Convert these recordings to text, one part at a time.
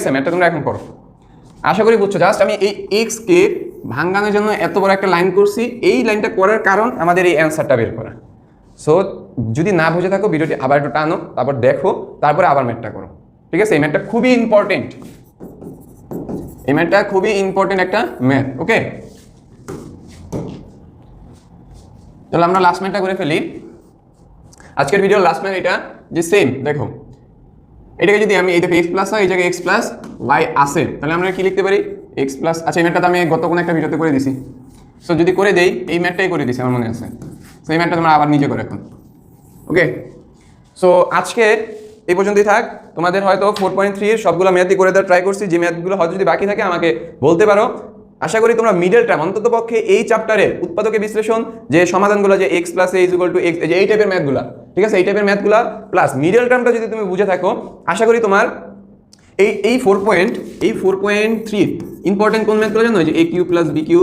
আছে, ম্যাথটা তোমরা এখন করো। আশা করি বুঝছো। জাস্ট আমি এই এক্স কে ভাঙানোর জন্য এত বড় একটা লাইন করছি, এই লাইনটা করার কারণ আমাদের এই অ্যান্সারটা বের করা। সো যদি না বুঝে থাকো ভিডিওটি আবার একটু টানো, তারপর দেখো, তারপরে আবার ম্যাথটা করো। ঠিক আছে, এই ম্যাথটা খুবই ইম্পর্টেন্ট, এই ম্যাথটা খুবই ইম্পর্টেন্ট একটা ম্যাথ। ওকে, তাহলে আমরা লাস্ট ম্যাথটা করে ফেলি। আজকের ভিডিওর লাস্ট ম্যাথ এটা যে সেম, দেখো এটাকে যদি আমি এই দেখো এক্স প্লাস হয়, এই জায়গায় এক্স প্লাস ওয়াই আসে, তাহলে আমরা কি লিখতে পারি এক্স প্লাস। আচ্ছা, এই ম্যাথটা আমি গত কোনো একটা ভিডিওতে করে দিছি। সো যদি করে দেই, এই ম্যাথটাই করে দিছি আমার মনে আছে। সো এই ম্যাথটা তোমরা আবার নিজে করো এখন। ওকে, সো আজকে এই পর্যন্তই থাক। তোমাদের হয়তো 4.3 এর সবগুলো ম্যাথই করে দেওয়ার ট্রাই করছি। যে ম্যাথগুলো হয়তো যদি বাকি থাকে আমাকে বলতে পারো। আশা করি তোমরা মিডল টার্ম অন্তত পক্ষে এই চ্যাপ্টারের উৎপাদকের বিশ্লেষণ যে সমাধানগুলো, যে x plus A is equal to x, এই টাইপের ম্যাথগুলো, ঠিক আছে, এই টাইপের ম্যাথগুলো প্লাস মিডল টার্মটা যদি তুমি বুঝে থাকো, আশা করি তোমার এই 4.3 ইম্পর্টেন্ট কোন ম্যাথগুলো জানো? যে এ কিউ প্লাস বি কিউ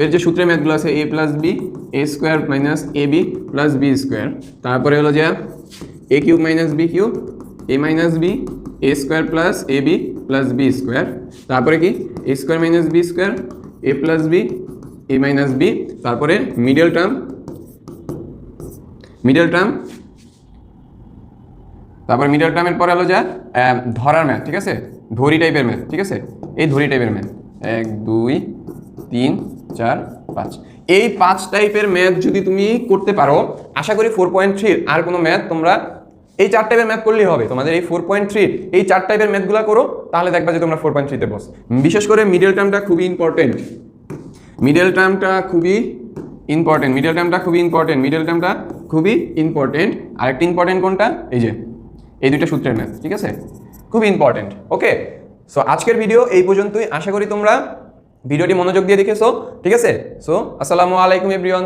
এর যে সূত্রের ম্যাথগুলো আছে, এ plus B A square minus A B plus B square, তারপরে হলো যে এ cube minus B cube A minus B A square plus A B plus B square, তারপরে কি এ square minus B square A plus B A minus B, তারপরে middle term তারপর middle টার্মের পরে হলো যা ধরার ম্যাথ, ঠিক আছে, ধরি টাইপের ম্যাথ, ঠিক আছে, এই ধরি টাইপের ম্যাথ 1 2 3 4 5, এই 5 টাইপের ম্যাথ যদি তুমি করতে পারো, আশা করি 4.3 আর কোনো ম্যাথ তোমরা এই 4 টাইপের ম্যাথ করলেই হবে। তোমাদের এই 4.3 এই 4 টাইপের ম্যাথগুলো করো, তাহলে দেখবা যে তোমরা 4.3 তে বস। বিশেষ করে মিডল টার্মটা খুবই ইম্পর্টেন্ট, মিডল টার্মটা খুবই ইম্পর্টেন্ট। আরেকটা ইম্পর্টেন্ট কোনটা? এই যে এই দুইটা সূত্রের ম্যাথ, ঠিক আছে, খুবই ইম্পর্টেন্ট। ওকে, সো আজকের ভিডিও এই পর্যন্তই। আশা করি তোমরা ভিডিওটি মনোযোগ দিয়ে দেখেছো, ঠিক আছে। সো আসসালামু আলাইকুম এভরিওয়ান।